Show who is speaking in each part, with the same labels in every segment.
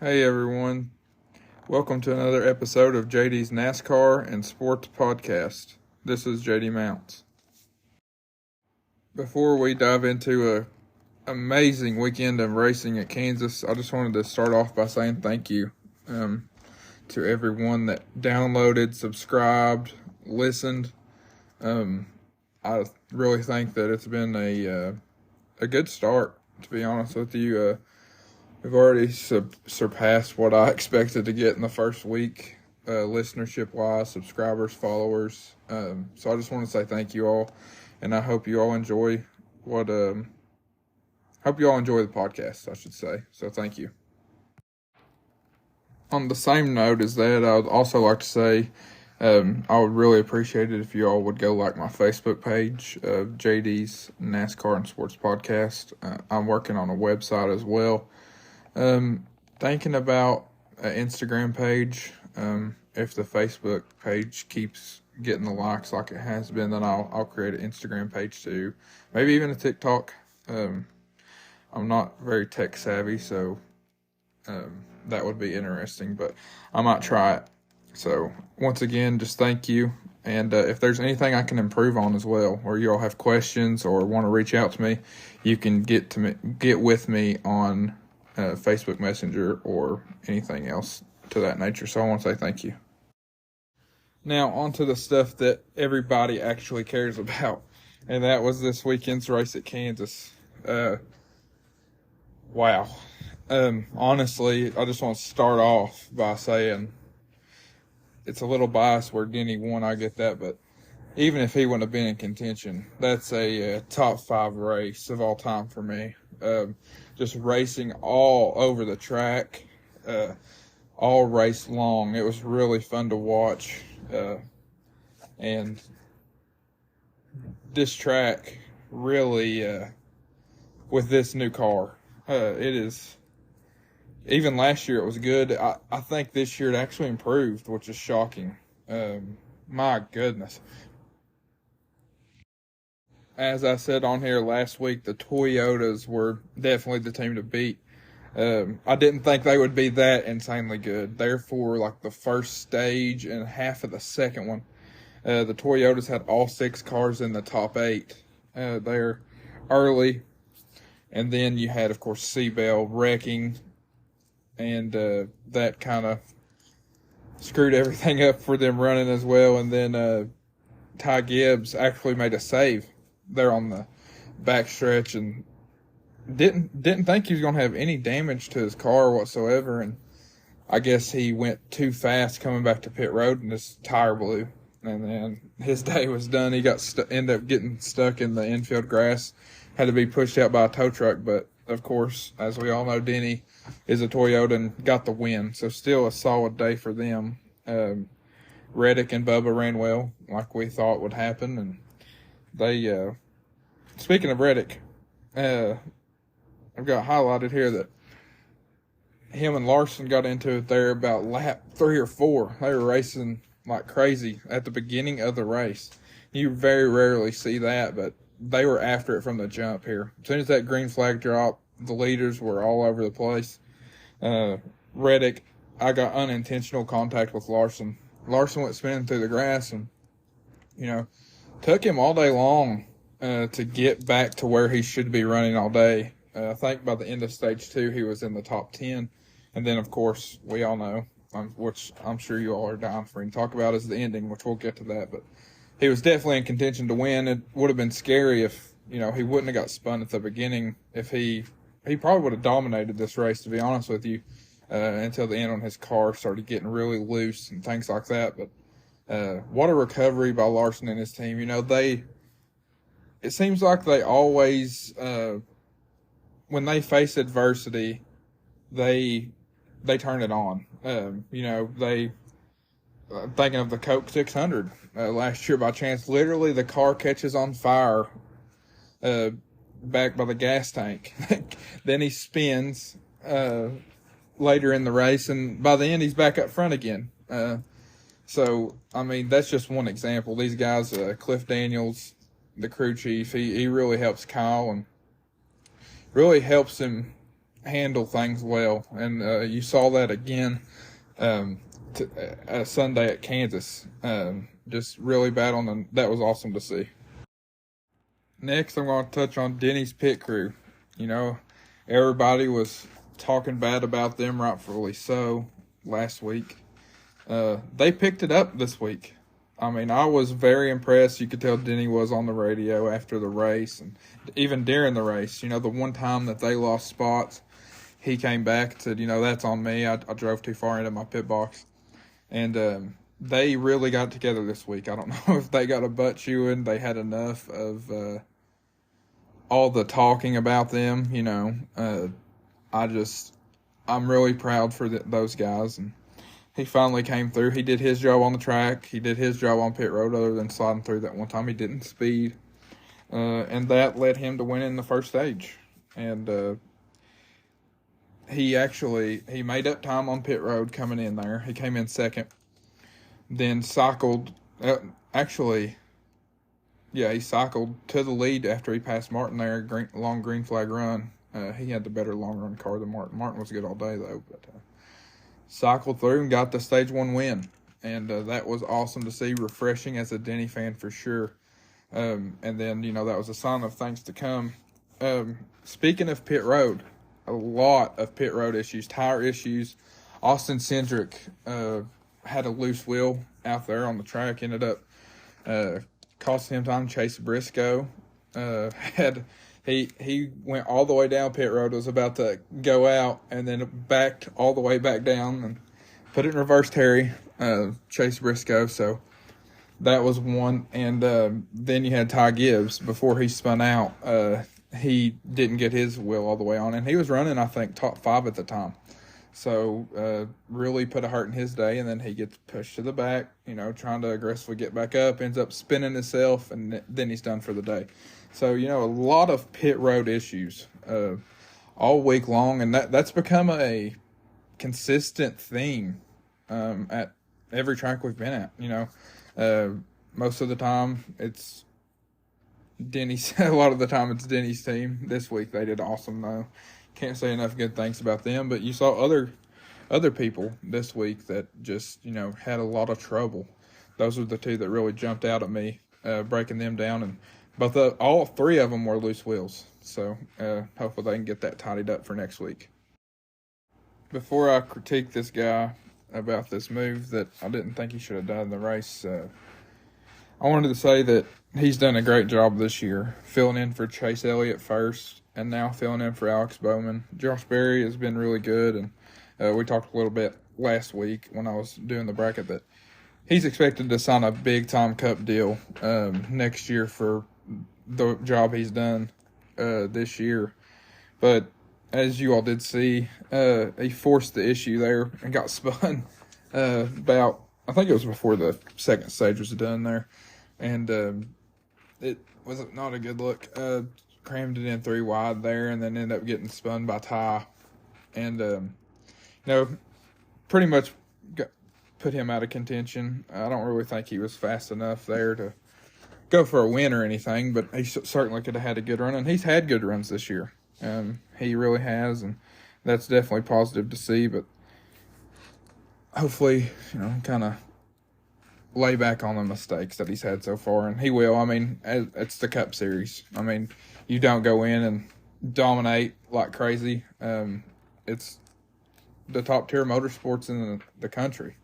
Speaker 1: Hey everyone, welcome to another episode of JD's NASCAR and Sports Podcast. This is JD Mounts. Before we dive into an amazing weekend of racing at Kansas, I just wanted to start off by saying thank you to everyone that downloaded, subscribed, listened. I really think that it's been a good start, to be honest with you. We've already surpassed what I expected to get in the first week, listenership-wise, subscribers, followers. So I just want to say thank you all, and I hope you all enjoy the podcast, I should say. So thank you. On the same note as that, I would also like to say I would really appreciate it if you all would go like my Facebook page, JD's NASCAR and Sports Podcast. I'm working on a website as well. Thinking about an Instagram page. If the Facebook page keeps getting the likes like it has been, then I'll create an Instagram page too. Maybe even a TikTok. I'm not very tech savvy, so that would be interesting, but I might try it. So once again, just thank you. And if there's anything I can improve on as well, or you all have questions or want to reach out to me, you can get with me on Facebook Messenger or anything else to that nature. So I want to say thank you. Now on to the stuff that everybody actually cares about, and that was this weekend's race at Kansas. Wow. Honestly, I just want to start off by saying it's a little biased where Denny won, I get that, but even if he wouldn't have been in contention, that's a top 5 race of all time for me. Just racing all over the track, all race long. It was really fun to watch. And this track really, with this new car, it is, even last year it was good. I think this year it actually improved, which is shocking. My goodness. As I said on here last week, the Toyotas were definitely the team to beat. I didn't think they would be that insanely good. Therefore, like the first stage and half of the second one, the Toyotas had all 6 cars in the top 8 there early. And then you had, of course, Seabell wrecking, and that kind of screwed everything up for them running as well. And then Ty Gibbs actually made a save there on the backstretch and didn't think he was going to have any damage to his car whatsoever. And I guess he went too fast coming back to pit road and his tire blew. And then his day was done. He ended up getting stuck in the infield grass, had to be pushed out by a tow truck. But of course, as we all know, Denny is a Toyota and got the win. So still a solid day for them. Reddick and Bubba ran well, like we thought would happen. And they, speaking of Reddick, I've got highlighted here that him and Larson got into it there about lap 3 or 4. They were racing like crazy at the beginning of the race. You very rarely see that, but they were after it from the jump here. As soon as that green flag dropped, the leaders were all over the place. Reddick, I got unintentional contact with Larson. Larson went spinning through the grass and, took him all day long to get back to where he should be running all day. I think by the end of stage 2, he was in the top 10. And then, of course, we all know, which I'm sure you all are dying for me to talk about, is the ending, which we'll get to that. But he was definitely in contention to win. It would have been scary if, he wouldn't have got spun at the beginning. If he probably would have dominated this race, to be honest with you, until the end when his car started getting really loose and things like that. But what a recovery by Larson and his team. It seems like they always, when they face adversity, they turn it on. Thinking of the Coke 600 last year by chance. Literally, the car catches on fire back by the gas tank. Then he spins later in the race, and by the end, he's back up front again. So, that's just one example. These guys, Cliff Daniels, the crew chief, he really helps Kyle and really helps him handle things well, and you saw that again Sunday at Kansas. Just really battling, and that was awesome to see. Next, I'm going to touch on Denny's pit crew. You know, everybody was talking bad about them, rightfully so, last week. They picked it up this week. I mean, I was very impressed. You could tell Denny was on the radio after the race and even during the race. You know, the one time that they lost spots, he came back and said, you know, that's on me. I drove too far into my pit box. And they really got together this week. I don't know if they got a butt chewing. They had enough of all the talking about them. You know, I'm really proud for those guys. And he finally came through. He did his job on the track. He did his job on pit road, other than sliding through that one time. He didn't speed. And that led him to winning the first stage. And he made up time on pit road coming in there. He came in second. Then cycled, he cycled to the lead after he passed Martin there, long green flag run. He had the better long run car than Martin. Martin was good all day, though, but cycled through and got the stage 1 win. And that was awesome to see, refreshing as a Denny fan for sure. And then, you know, that was a sign of things to come. Speaking of pit road, a lot of pit road issues, tire issues. Austin Cindric had a loose wheel out there on the track, ended up costing him time. Chase Briscoe he went all the way down pit road, was about to go out, and then backed all the way back down and put it in reverse Terry, Chase Briscoe. So that was one. And then you had Ty Gibbs before he spun out. He didn't get his wheel all the way on, and he was running, I think, top 5 at the time. So really put a hurt in his day, and then he gets pushed to the back, you know, trying to aggressively get back up, ends up spinning himself, and then he's done for the day. So, you know, a lot of pit road issues all week long, and that's become a consistent theme at every track we've been at. You know, most of the time it's Denny's. A lot of the time it's Denny's team. This week they did awesome, though. Can't say enough good things about them, but you saw other people this week that just, you know, had a lot of trouble. Those were the two that really jumped out at me, breaking them down, and all 3 of them were loose wheels. So hopefully they can get that tidied up for next week. Before I critique this guy about this move that I didn't think he should have done in the race, I wanted to say that he's done a great job this year, filling in for Chase Elliott first, and now filling in for Alex Bowman. Josh Berry has been really good, and we talked a little bit last week when I was doing the bracket that he's expected to sign a big-time Cup deal next year for the job he's done this year. But as you all did see, he forced the issue there and got spun about, I think it was before the second stage was done there. And it was not a good look. Crammed it in 3 wide there, and then ended up getting spun by Ty. And, you know, pretty much put him out of contention. I don't really think he was fast enough there to go for a win or anything, but he certainly could have had a good run, and he's had good runs this year. He really has, and that's definitely positive to see, but hopefully, you know, kind of lay back on the mistakes that he's had so far, and he will. I mean, it's the Cup Series. I mean, you don't go in and dominate like crazy. It's the top tier motorsports in the country.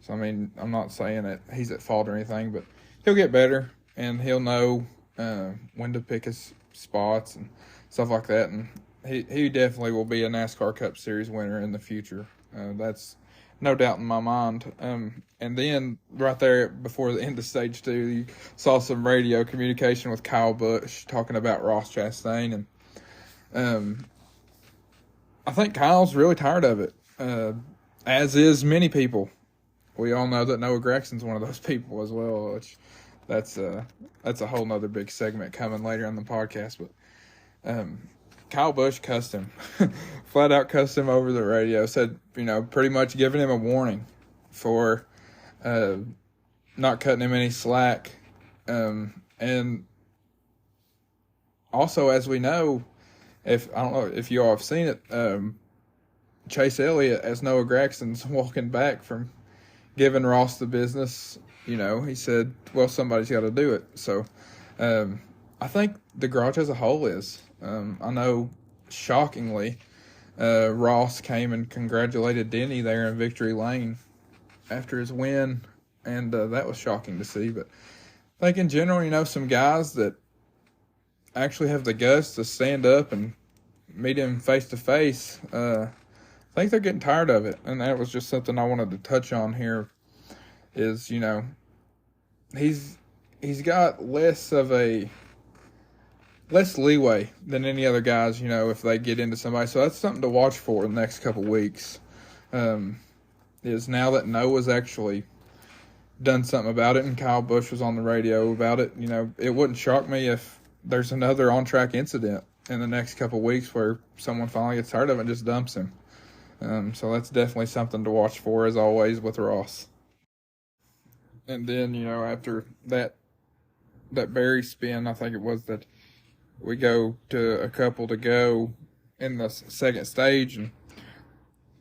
Speaker 1: So, I mean, I'm not saying that he's at fault or anything, but he'll get better, and he'll know when to pick his spots and stuff like that. And he definitely will be a NASCAR Cup Series winner in the future. That's no doubt in my mind. And then right there before the end of stage 2, you saw some radio communication with Kyle Busch talking about Ross Chastain. And I think Kyle's really tired of it, as is many people. We all know that Noah Gragson's one of those people as well, which that's a whole nother big segment coming later on the podcast. But Kyle Busch cussed him, flat out cussed him over the radio, said, you know, pretty much giving him a warning for not cutting him any slack. And also, as we know, if I don't know if you all have seen it, Chase Elliott, as Noah Gragson's walking back from giving Ross the business, he said, well, somebody's got to do it. So I think the garage as a whole is. I know, shockingly, Ross came and congratulated Denny there in Victory Lane after his win, and that was shocking to see. But I think in general, some guys that actually have the guts to stand up and meet him face to face, I think they're getting tired of it. And that was just something I wanted to touch on here is, he's got less leeway than any other guys, if they get into somebody. So that's something to watch for in the next couple weeks. Is now that Noah's actually done something about it and Kyle Busch was on the radio about it, it wouldn't shock me if there's another on-track incident in the next couple weeks where someone finally gets tired of it and just dumps him. So that's definitely something to watch for, as always, with Ross. And then, after that Barry spin, I think it was, that we go to a couple to go in the second stage, and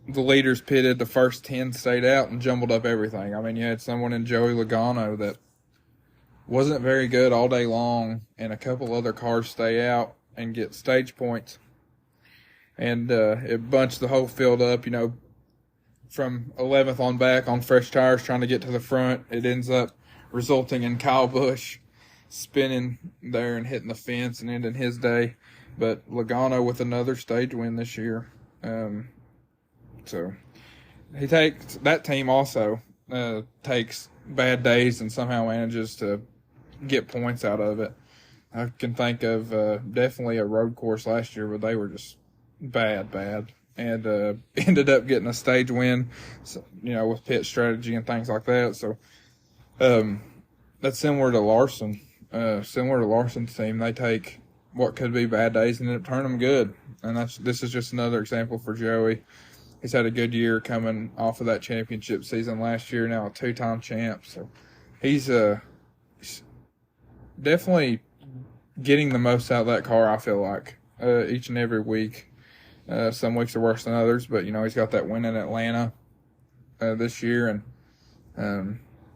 Speaker 1: the leaders pitted. The first 10 stayed out and jumbled up everything. I mean, you had someone in Joey Logano that wasn't very good all day long, and a couple other cars stay out and get stage points. And it bunched the whole field up, from 11th on back on fresh tires trying to get to the front. It ends up resulting in Kyle Busch spinning there and hitting the fence and ending his day. But Logano with another stage win this year. So he takes, that team also takes bad days and somehow manages to get points out of it. I can think of definitely a road course last year where they were just bad, and ended up getting a stage win, with pit strategy and things like that. So that's similar to Larson. Similar to Larson's team, they take what could be bad days and end up turning them good. And this is just another example for Joey. He's had a good year coming off of that championship season last year, now a two-time champ. So he's definitely getting the most out of that car, I feel like, each and every week. Some weeks are worse than others, but, he's got that win in Atlanta this year, and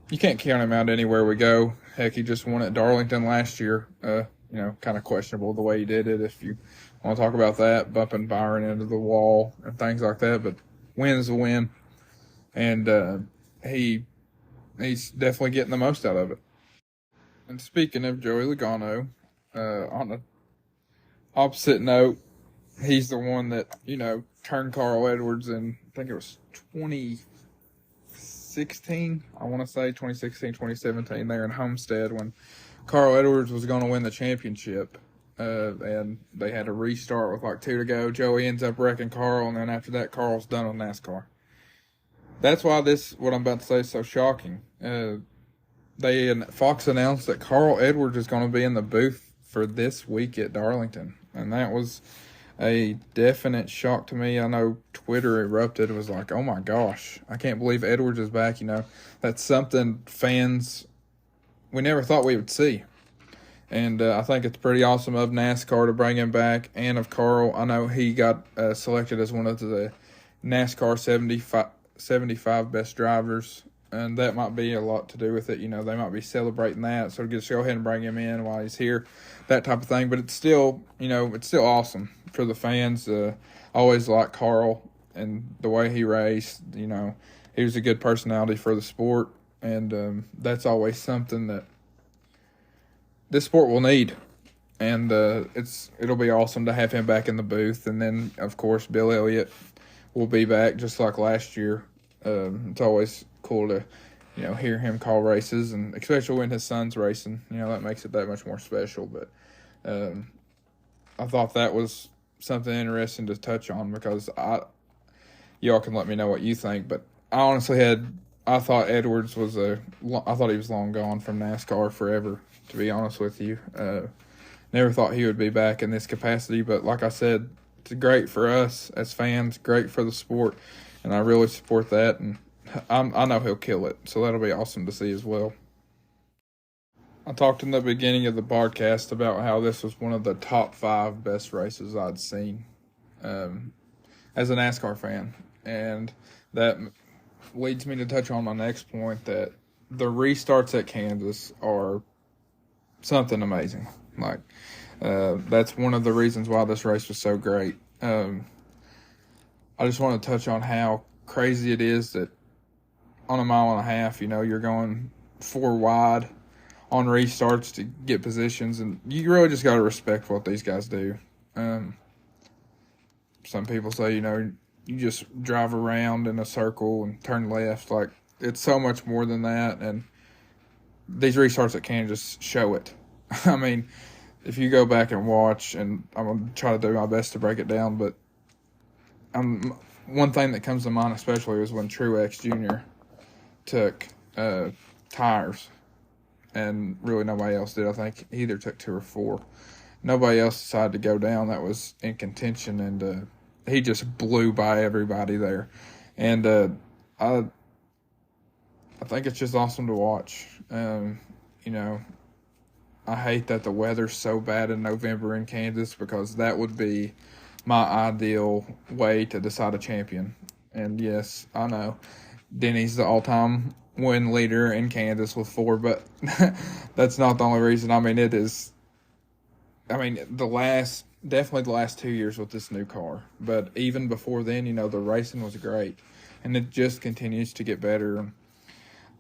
Speaker 1: you can't count him out anywhere we go. Heck, he just won at Darlington last year. Kind of questionable the way he did it, if you want to talk about that, bumping Byron into the wall and things like that, but win's a win, and he's definitely getting the most out of it. And speaking of Joey Logano, on the opposite note, he's the one that, turned Carl Edwards in, I think it was 2016, I want to say 2016, 2017, there in Homestead, when Carl Edwards was going to win the championship. And they had to restart with like 2 to go. Joey ends up wrecking Carl, and then after that, Carl's done with NASCAR. That's why what I'm about to say is so shocking. Fox announced that Carl Edwards is going to be in the booth for this week at Darlington, and that was a definite shock to me. I know Twitter erupted. It was like, oh my gosh, I can't believe Edwards is back. That's something fans, we never thought we would see. And I think it's pretty awesome of NASCAR to bring him back, and of Carl. I know he got selected as one of the NASCAR 75 best drivers, and that might be a lot to do with it. They might be celebrating that, so just go ahead and bring him in while he's here, that type of thing. But it's still, it's still awesome for the fans. Always liked Carl and the way he raced. He was a good personality for the sport, and that's always something that this sport will need. And it'll be awesome to have him back in the booth. And then, of course, Bill Elliott will be back just like last year. It's always cool to, hear him call races, and especially when his son's racing, that makes it that much more special. But I thought that was something interesting to touch on, because y'all can let me know what you think, but I thought Edwards I thought he was long gone from NASCAR forever, to be honest with you. Never thought he would be back in this capacity, but like I said, it's great for us as fans, great for the sport, and I really support that, and I know he'll kill it, so that'll be awesome to see as well. I talked in the beginning of the podcast about how this was one of the top 5 best races I'd seen um, as a NASCAR fan. And that leads me to touch on my next point that the restarts at Kansas are something amazing. Like, that's one of the reasons why this race was so great. I just want to touch on how crazy it is that on a mile and a half, you're going 4 wide on restarts to get positions, and you really just got to respect what these guys do. Some people say, you just drive around in a circle and turn left. Like, it's so much more than that, and these restarts at Kansas show it. I mean, if you go back and watch, and I'm going to try to do my best to break it down, but one thing that comes to mind especially was when Truex Jr. took tires, and really nobody else did. I think he either took 2 or 4. Nobody else decided to go down that was in contention, and he just blew by everybody there. And I think it's just awesome to watch. I hate that the weather's so bad in November in Kansas, because that would be my ideal way to decide a champion. And yes, I know Denny's the all-time win leader in Kansas with 4, but that's not the only reason. I mean, definitely the last 2 years with this new car. But even before then, the racing was great, and it just continues to get better.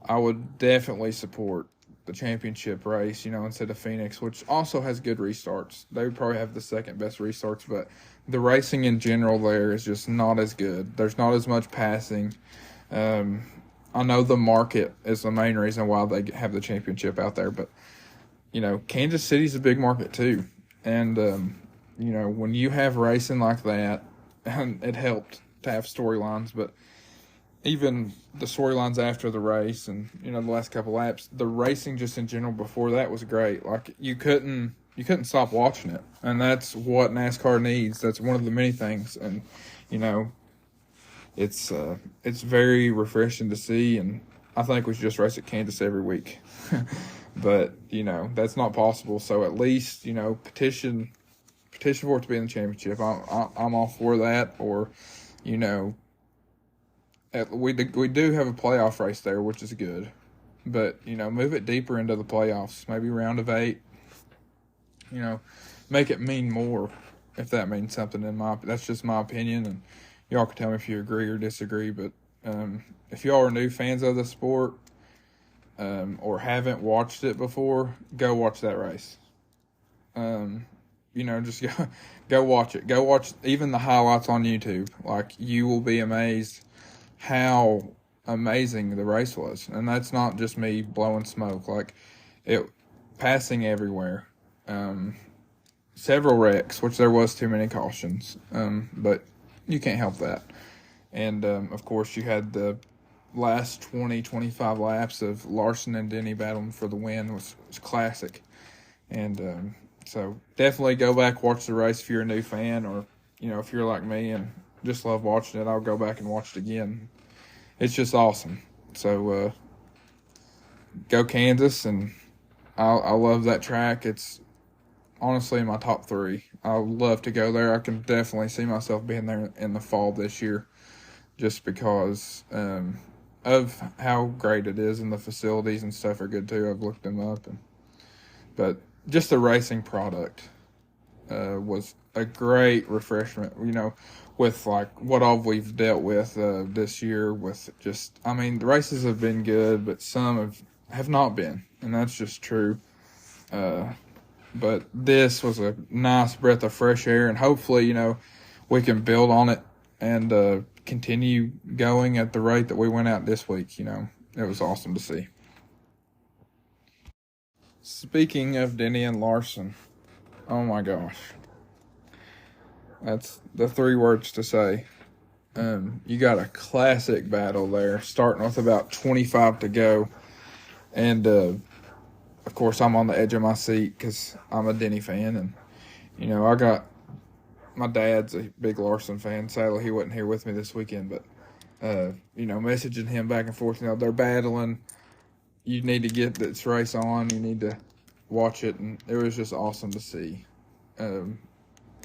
Speaker 1: I would definitely support the championship race, instead of Phoenix, which also has good restarts. They would probably have the second best restarts, but the racing in general there is just not as good. There's not as much passing. I know the market is the main reason why they have the championship out there, but, Kansas City's a big market too. And, when you have racing like that, it helped to have storylines, but even the storylines after the race and, the last couple laps, the racing just in general before that was great. Like, you couldn't stop watching it. And that's what NASCAR needs. That's one of the many things. And, it's very refreshing to see. And I think we should just race at Kansas every week. But, that's not possible. So at least, petition for it to be in the championship. I'm all for that. Or, we do have a playoff race there, which is good. But, move it deeper into the playoffs. Maybe round of 8. Make it mean more, if that means something. That's just my opinion, and y'all can tell me if you agree or disagree. But if y'all are new fans of the sport, or haven't watched it before, go watch that race. Just go watch it. Go watch even the highlights on YouTube. Like, you will be amazed how amazing the race was. And that's not just me blowing smoke. Like, it passing everywhere. Several wrecks, which there was too many cautions. But you can't help that. And, of course, you had the last 20-25 laps of Larson and Denny battling for the win, was classic. And so definitely go back, watch the race if you're a new fan, or, if you're like me and just love watching it, I'll go back and watch it again. It's just awesome. So go Kansas, and I love that track. It's honestly in my top 3. I would love to go there. I can definitely see myself being there in the fall this year, just because of how great it is, and the facilities and stuff are good too. I've looked them up, but just the racing product was a great refreshment. With like what all we've dealt with this year, with just, the races have been good, but some have not been, and that's just true. But this was a nice breath of fresh air, and hopefully, we can build on it and continue going at the rate that we went out this week. It was awesome to see. Speaking of Denny and Larson, oh my gosh. That's the 3 words to say. You got a classic battle there, starting with about 25 to go. And, of course, I'm on the edge of my seat because I'm a Denny fan. And, I got my dad's a big Larson fan. Sadly, he wasn't here with me this weekend. But, messaging him back and forth, they're battling. You need to get this race on. You need to watch it, and it was just awesome to see.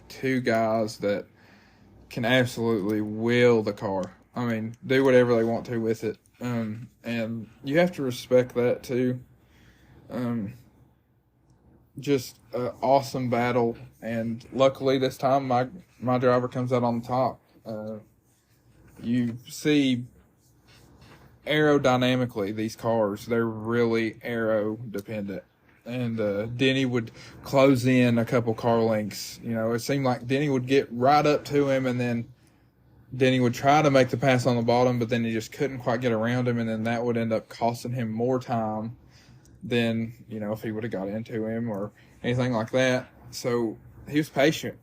Speaker 1: Two guys that can absolutely will the car. I mean, do whatever they want to with it. And you have to respect that too. Just an awesome battle, and luckily this time my driver comes out on top. You see, aerodynamically, these cars, they're really aero dependent. And Denny would close in a couple car lengths. You know, it seemed like Denny would get right up to him, and then Denny would try to make the pass on the bottom, but then he just couldn't quite get around him, and then that would end up costing him more time than, you know, if he would have got into him or anything like that. So he was patient.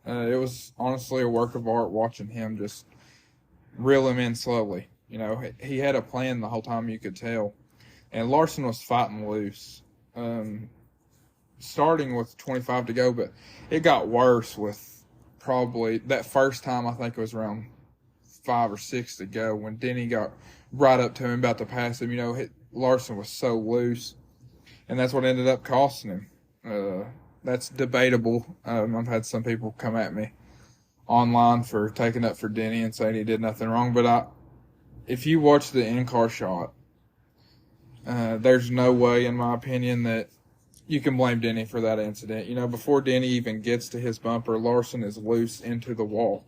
Speaker 1: It was honestly a work of art watching him just reel him in slowly. You know, he had a plan the whole time, you could tell. And Larson was fighting loose, starting with 25 to go, but it got worse with probably that first time. I think it was around 5 or 6 to go when Denny got right up to him, about to pass him. You know, Larson was so loose, and that's what ended up costing him. That's debatable. I've had some people come at me online for taking up for Denny and saying he did nothing wrong, but if you watch the in-car shot, there's no way, in my opinion, that you can blame Denny for that incident. You know, before Denny even gets to his bumper, Larson is loose into the wall.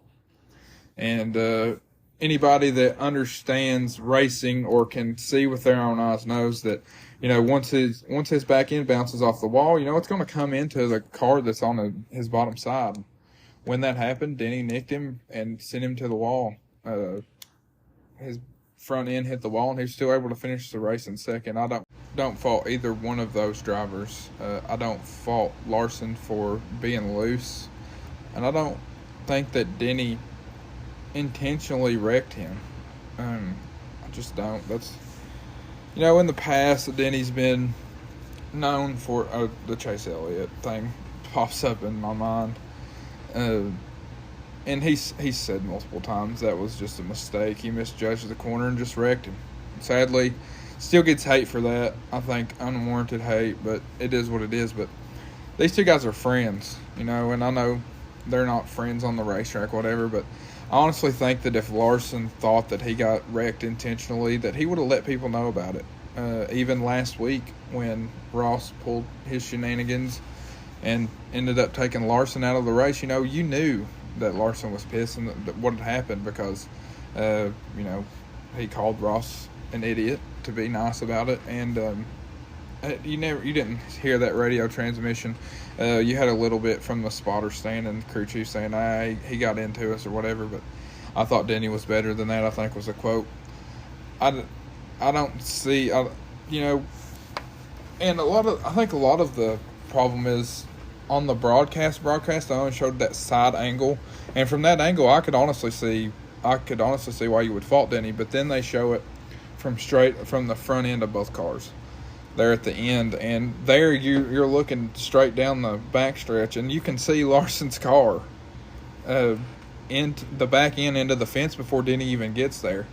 Speaker 1: And anybody that understands racing or can see with their own eyes knows that, you know, once his back end bounces off the wall, you know, it's going to come into the car that's on his bottom side. When that happened, Denny nicked him and sent him to the wall. His front end hit the wall, and he was still able to finish the race in second. I don't fault either one of those drivers. I don't fault Larson for being loose, and I don't think that Denny intentionally wrecked him. I just don't. That's, you know, in the past, Denny's been known for the Chase Elliott thing pops up in my mind. And he's said multiple times that was just a mistake. He misjudged the corner and just wrecked him. Sadly, still gets hate for that. I think unwarranted hate, but it is what it is. But these two guys are friends, you know, and I know they're not friends on the racetrack, whatever, but I honestly think that if Larson thought that he got wrecked intentionally, that he would have let people know about it. Even last week when Ross pulled his shenanigans and ended up taking Larson out of the race, you know, you knew that Larson was pissed and what had happened because, you know, he called Ross an idiot, to be nice about it. And you didn't hear that radio transmission. You had a little bit from the spotter stand and the crew chief saying, he got into us or whatever, but I thought Denny was better than that, I think was a quote. I don't see, you know, and I think a lot of the problem is on the broadcast, I only showed that side angle, and from that angle, I could honestly see why you would fault Denny. But then they show it from the front end of both cars, there at the end, and there you're looking straight down the backstretch, and you can see Larson's car, in the back end into the fence before Denny even gets there.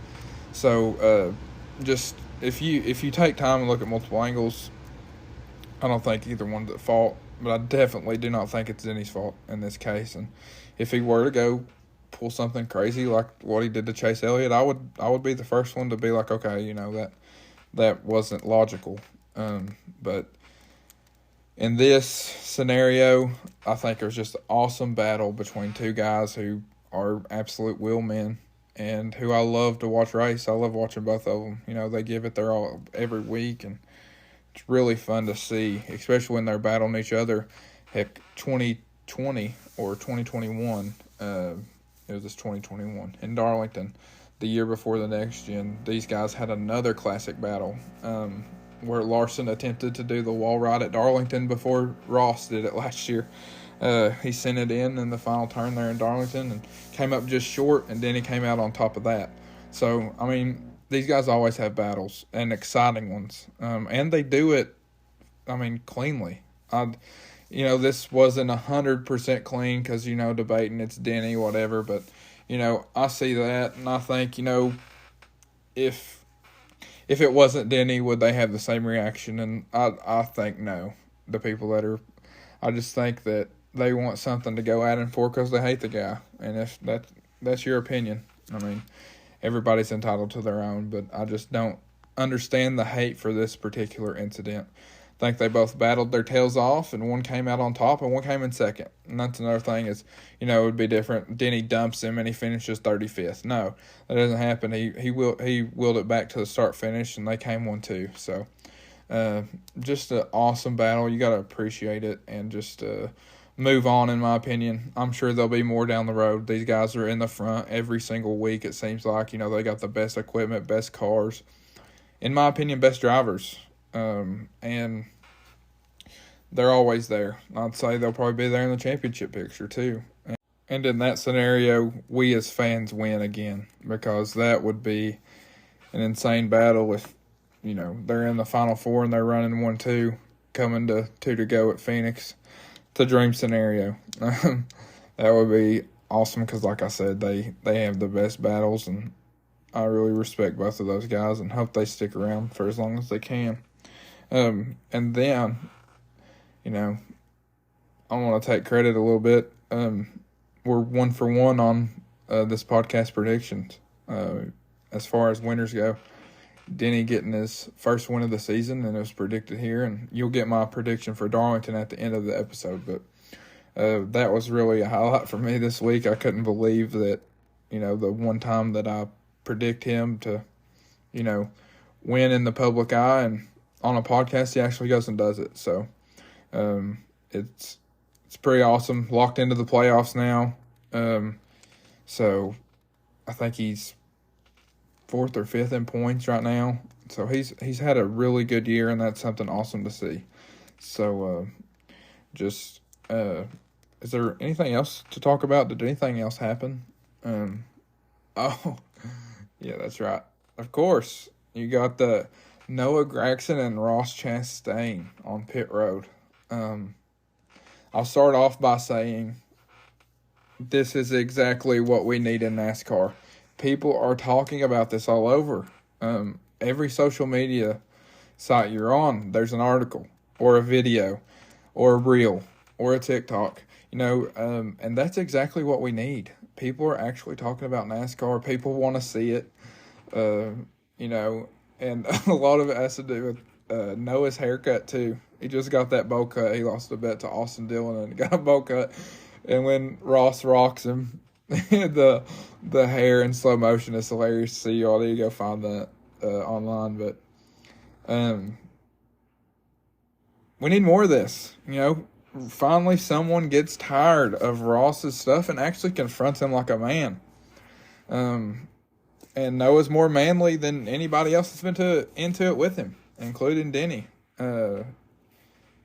Speaker 1: So just if you take time and look at multiple angles, I don't think either one's at fault. But I definitely do not think it's Denny's fault in this case. And if he were to go pull something crazy like what he did to Chase Elliott, I would be the first one to be like, okay, you know, that wasn't logical. But in this scenario, I think it was just an awesome battle between two guys who are absolute wheel men and who I love to watch race. I love watching both of them. You know, they give it their all every week, and it's really fun to see, especially when they're battling each other. Heck, 2020 or 2021, it was this 2021 in Darlington, the year before the next gen. These guys had another classic battle where Larson attempted to do the wall ride at Darlington before Ross did it last year. He sent it in the final turn there in Darlington and came up just short, and then he came out on top of that. So, I mean, these guys always have battles, and exciting ones. And they do it, I mean, cleanly. You know, this wasn't 100% clean because, you know, debating it's Denny, whatever. But, you know, I see that, and I think, you know, if it wasn't Denny, would they have the same reaction? And I think no. the people that are. I just think that they want something to go at him for because they hate the guy, and if that's your opinion, I mean, everybody's entitled to their own, but I just don't understand the hate for this particular incident. I think they both battled their tails off, and one came out on top, and one came in second. And that's another thing is, it would be different. Denny dumps him, and he finishes 35th. No, that doesn't happen. He willed it back to the start finish, and they came 1-2. So, just an awesome battle. You got to appreciate it, and just move on, in my opinion. I'm sure there'll be more down the road. These guys are in the front every single week, it seems like. They got the best equipment, best cars. In my opinion, best drivers. And they're always there. I'd say they'll probably be there in the championship picture too. And in that scenario, we as fans win again, because that would be an insane battle if, they're in the Final Four and they're running 1-2, coming to 2 to go at Phoenix. It's a dream scenario. That would be awesome because, like I said, they have the best battles, and I really respect both of those guys and hope they stick around for as long as they can. And then, I want to take credit a little bit. We're 1 for 1 on this podcast predictions. As far as winners go, Denny getting his first win of the season, and it was predicted here. And you'll get my prediction for Darlington at the end of the episode. But that was really a highlight for me this week. I couldn't believe that, the one time that I predict him to, win in the public eye, and on a podcast he actually goes and does it. So it's pretty awesome. Locked into the playoffs now. So I think he's 4th or 5th in points right now. So he's had a really good year, and that's something awesome to see. So is there anything else to talk about? Did anything else happen? Oh, yeah, that's right. Of course, you got the Noah Gragson and Ross Chastain on pit road. I'll start off by saying this is exactly what we need in NASCAR. People are talking about this all over. Every social media site you're on, there's an article or a video or a reel or a TikTok. And that's exactly what we need. People are actually talking about NASCAR. People want to see it. And a lot of it has to do with Noah's haircut too. He just got that bowl cut. He lost a bet to Austin Dillon and got a bowl cut. And when Ross rocks him, the hair in slow motion is hilarious to see. You all need to go find that online. But we need more of this. Finally someone gets tired of Ross's stuff and actually confronts him like a man. And Noah's more manly than anybody else that's been into it with him, including Denny.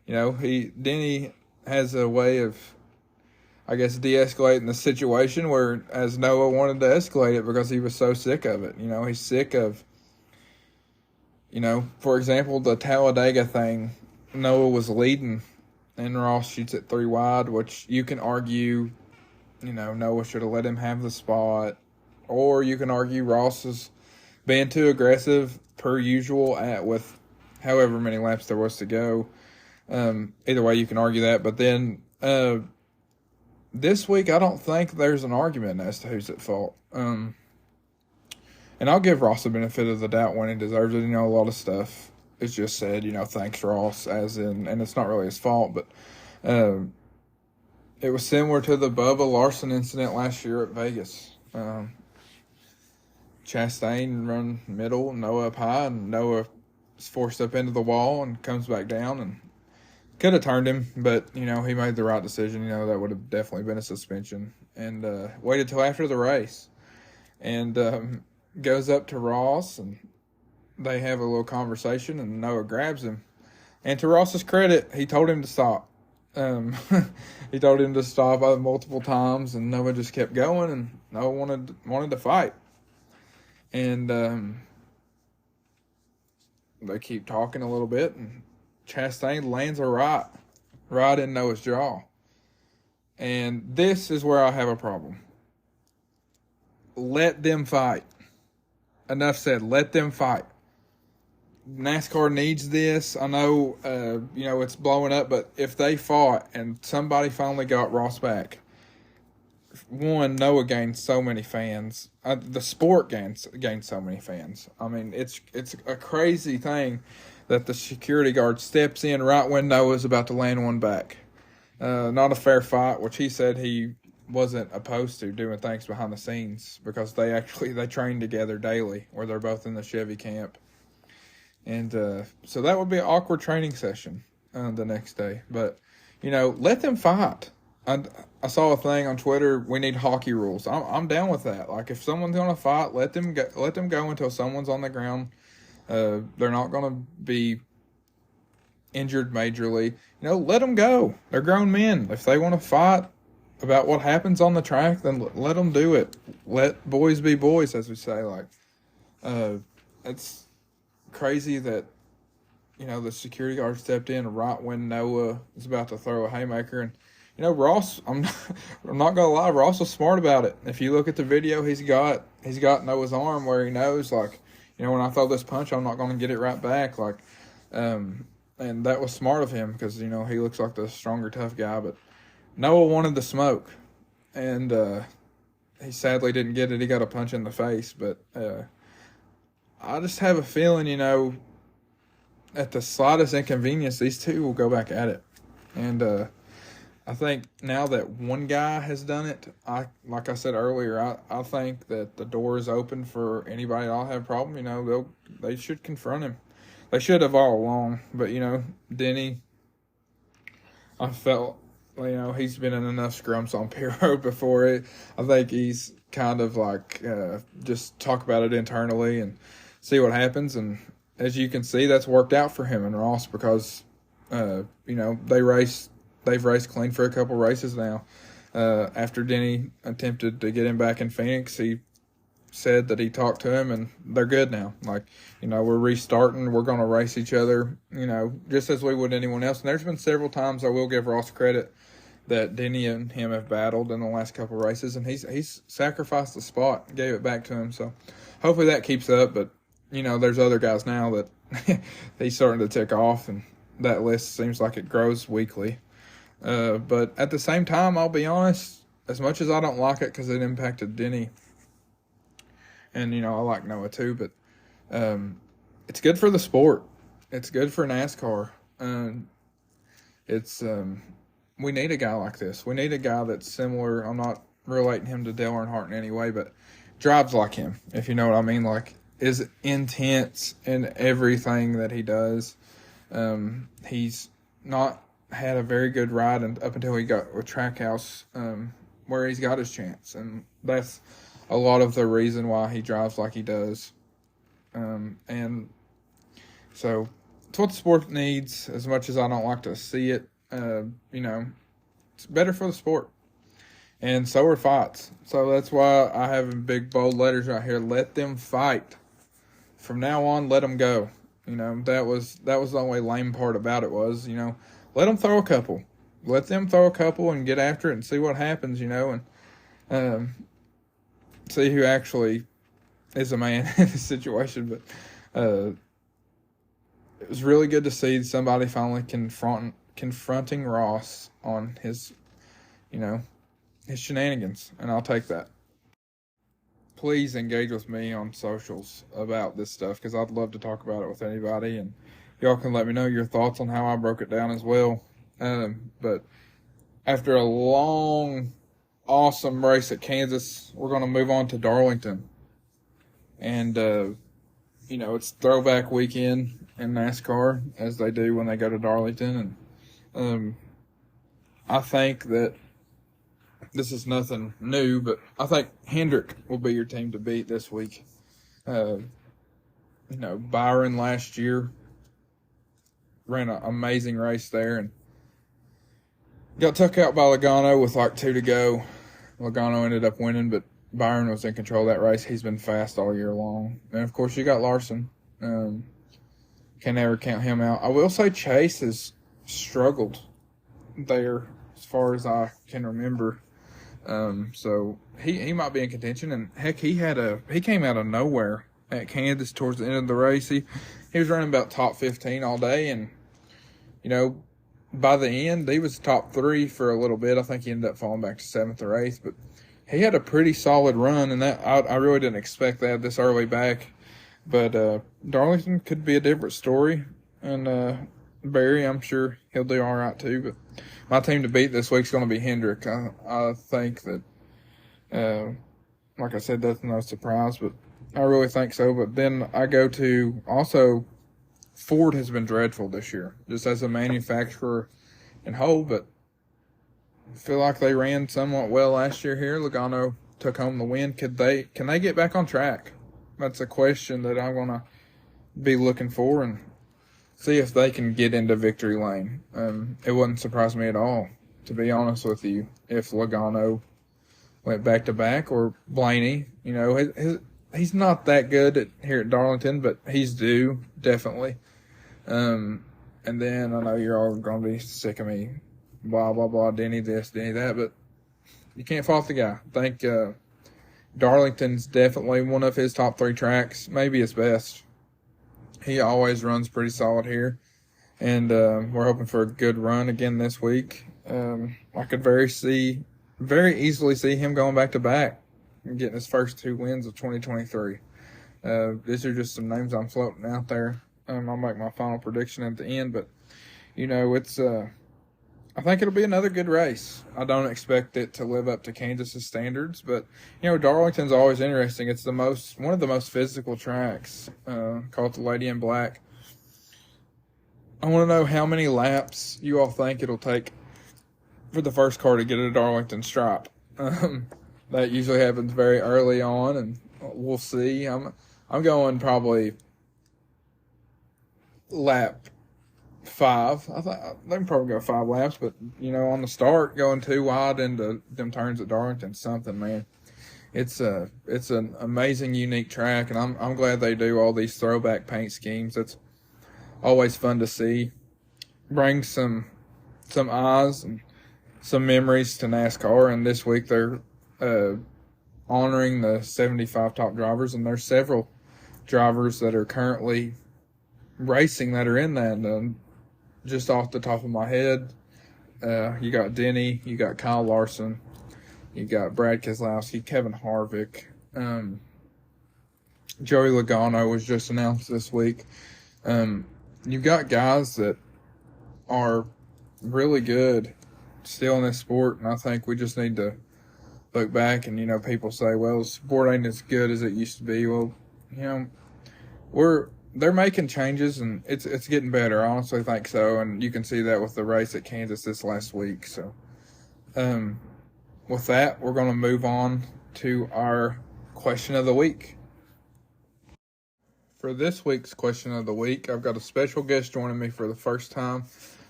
Speaker 1: Denny has a way of, I guess, de-escalating the situation, whereas Noah wanted to escalate it because he was so sick of it. He's sick of, for example, the Talladega thing. Noah was leading, and Ross shoots it 3 wide, which you can argue, Noah should have let him have the spot. Or you can argue Ross is being too aggressive per usual with however many laps there was to go. Either way, you can argue that. But then this week, I don't think there's an argument as to who's at fault. And I'll give Ross the benefit of the doubt when he deserves it. A lot of stuff is just said, thanks Ross, and it's not really his fault. But it was similar to the Bubba Larson incident last year at Vegas. Chastain run middle, Noah up high, and Noah is forced up into the wall and comes back down, and could have turned him, but he made the right decision. That would have definitely been a suspension, and waited till after the race, and goes up to Ross, and they have a little conversation, and Noah grabs him, and to Ross's credit, he told him to stop. He told him to stop multiple times, and Noah just kept going, and Noah wanted to fight. And they keep talking a little bit, and Chastain lands a right in Noah's jaw. And this is where I have a problem. Let them fight. Enough said. Let them fight. NASCAR needs this. I know, it's blowing up, but if they fought and somebody finally got Ross back, one, Noah gained so many fans. The sport gained so many fans. I mean, it's a crazy thing that the security guard steps in right when Noah's about to land one back. Not a fair fight, which he said he wasn't opposed to doing things behind the scenes because they train together daily, where they're both in the Chevy camp. And so that would be an awkward training session the next day. But, let them fight. I saw a thing on Twitter, we need hockey rules. I'm down with that. Like, if someone's going to fight, let them go until someone's on the ground. They're not going to be injured majorly. Let them go. They're grown men. If they want to fight about what happens on the track, then let them do it. Let boys be boys, as we say. Like, it's crazy that, the security guard stepped in right when Noah was about to throw a haymaker. And, Ross, I'm not gonna lie, Ross was smart about it. If you look at the video, he's got Noah's arm where he knows, like, when I throw this punch, I'm not gonna get it right back. Like, and that was smart of him because, he looks like the stronger, tough guy. But Noah wanted the smoke, and he sadly didn't get it. He got a punch in the face. But I just have a feeling, at the slightest inconvenience, these two will go back at it. And I think now that one guy has done it, like I said earlier, I think that the door is open for anybody that'll have a problem. They should confront him. They should have all along. But, Denny, I felt, he's been in enough scrums on pit road before it. I think he's kind of like just talk about it internally and see what happens. And as you can see, that's worked out for him and Ross because, they've raced clean for a couple races now. After Denny attempted to get him back in Phoenix, he said that he talked to him and they're good now. Like, we're restarting. We're going to race each other, just as we would anyone else. And there's been several times I will give Ross credit that Denny and him have battled in the last couple races, and he's sacrificed the spot and gave it back to him. So hopefully that keeps up. But, there's other guys now that he's starting to tick off, and that list seems like it grows weekly. But at the same time, I'll be honest, as much as I don't like it because it impacted Denny, and, I like Noah too, but it's good for the sport. It's good for NASCAR. We need a guy like this. We need a guy that's similar. I'm not relating him to Dale Earnhardt in any way, but drives like him, if you know what I mean. Like, is intense in everything that he does. He's not had a very good ride up until he got with Trackhouse, where he's got his chance, and that's a lot of the reason why he drives like he does. And so it's what the sport needs. As much as I don't like to see it, it's better for the sport, and so are fights. So that's why I have in big bold letters right here: let them fight. From now on, let them go. That was the only lame part about it was, let them throw a couple. Let them throw a couple and get after it and see what happens, and see who actually is a man in this situation. But it was really good to see somebody finally confronting Ross on his shenanigans, and I'll take that. Please engage with me on socials about this stuff because I'd love to talk about it with anybody, and y'all can let me know your thoughts on how I broke it down as well. But after a long, awesome race at Kansas, we're going to move on to Darlington. And, it's throwback weekend in NASCAR, as they do when they go to Darlington. And I think that this is nothing new, but I think Hendrick will be your team to beat this week. Byron last year ran an amazing race there and got took out by Logano with like 2 to go. Logano ended up winning, but Byron was in control of that race. He's been fast all year long. And, of course, you got Larson. Can never count him out. I will say Chase has struggled there as far as I can remember. So he might be in contention. And, heck, he came out of nowhere at Kansas towards the end of the race. he was running about top 15 all day, and by the end he was top 3 for a little bit. I think he ended up falling back to 7th or 8th, but he had a pretty solid run, and that I really didn't expect that this early back. But Darlington could be a different story, and Barry, I'm sure he'll do all right too. But my team to beat this week's going to be Hendrick. I think that, like I said, that's no surprise, but I really think so. But then I go to also Ford has been dreadful this year, just as a manufacturer and whole, but I feel like they ran somewhat well last year here. Logano took home the win. Can they get back on track? That's a question that I'm going to be looking for and see if they can get into victory lane. It wouldn't surprise me at all, to be honest with you, if Logano went back-to-back or Blaney. He's not that good here at Darlington, but he's due, definitely. And then I know you're all going to be sick of me, blah, blah, blah, Denny this, Denny that, but you can't fault the guy. I think Darlington's definitely one of his top 3 tracks, maybe his best. He always runs pretty solid here, and we're hoping for a good run again this week. I could very easily see him going back-to-back and getting his first 2 wins of 2023. These are just some names I'm floating out there. I'll make my final prediction at the end, but it's I think it'll be another good race. I don't expect it to live up to Kansas's standards, but Darlington's always interesting. It's one of the most physical tracks, called the Lady in Black. I want to know how many laps you all think it'll take for the first car to get a Darlington stripe. That usually happens very early on, and we'll see. I'm going probably lap 5. I think they can probably go 5 laps, but on the start, going too wide into them turns at Darlington, something, man. It's an amazing, unique track, and I'm glad they do all these throwback paint schemes. It's always fun to see. Brings some eyes and some memories to NASCAR, and this week they're honoring the 75 top drivers, and there's several drivers that are currently racing that are in that. Just off the top of my head, you got Denny, you got Kyle Larson, you got Brad Keselowski, Kevin Harvick, Joey Logano was just announced this week. You've got guys that are really good still in this sport, and I think we just need to look back and, people say, well, the sport ain't as good as it used to be. Well, they're making changes, and it's getting better. I honestly think so, and you can see that with the race at Kansas this last week. So, with that, we're going to move on to our question of the week. For this week's question of the week, I've got a special guest joining me for the first time,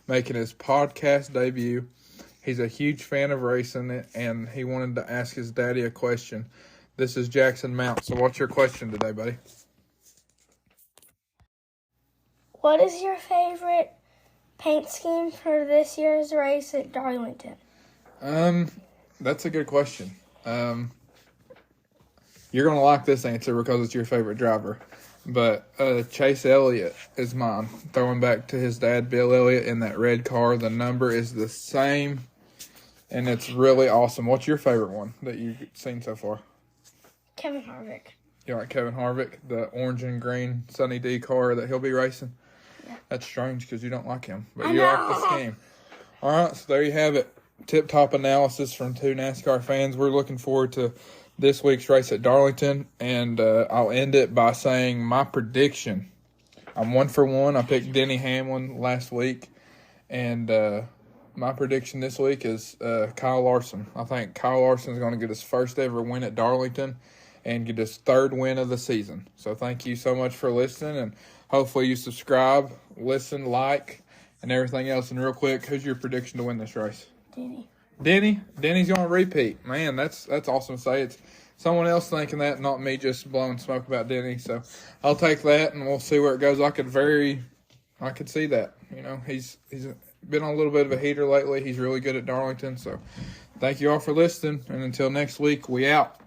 Speaker 1: making his podcast debut. He's a huge fan of racing, and he wanted to ask his daddy a question. This is Jackson Mount. So what's your question today, buddy?
Speaker 2: What is your favorite paint scheme for this year's race at Darlington?
Speaker 1: That's a good question. You're going to like this answer because it's your favorite driver. But Chase Elliott is mine. Throwing back to his dad, Bill Elliott, in that red car. The number is the same, and it's really awesome. What's your favorite one that you've seen so far?
Speaker 2: Kevin Harvick.
Speaker 1: You like Kevin Harvick, the orange and green Sunny D car that he'll be racing?
Speaker 2: Yeah.
Speaker 1: That's strange because you don't like him, but you like the scheme. All right, so there you have it. Tip-top analysis from 2 NASCAR fans. We're looking forward to this week's race at Darlington, and I'll end it by saying my prediction. I'm 1 for 1. I picked Denny Hamlin last week, and my prediction this week is Kyle Larson. I think Kyle Larson is going to get his first ever win at Darlington and get his 3rd win of the season. So thank you so much for listening, and hopefully you subscribe, listen, like, and everything else. And real quick, who's your prediction to win this race?
Speaker 2: Denny.
Speaker 1: Denny's going to repeat. Man, that's awesome to say. It's someone else thinking that, not me just blowing smoke about Denny. So I'll take that, and we'll see where it goes. I could see that. He's been on a little bit of a heater lately. He's really good at Darlington. So thank you all for listening, and until next week, we out.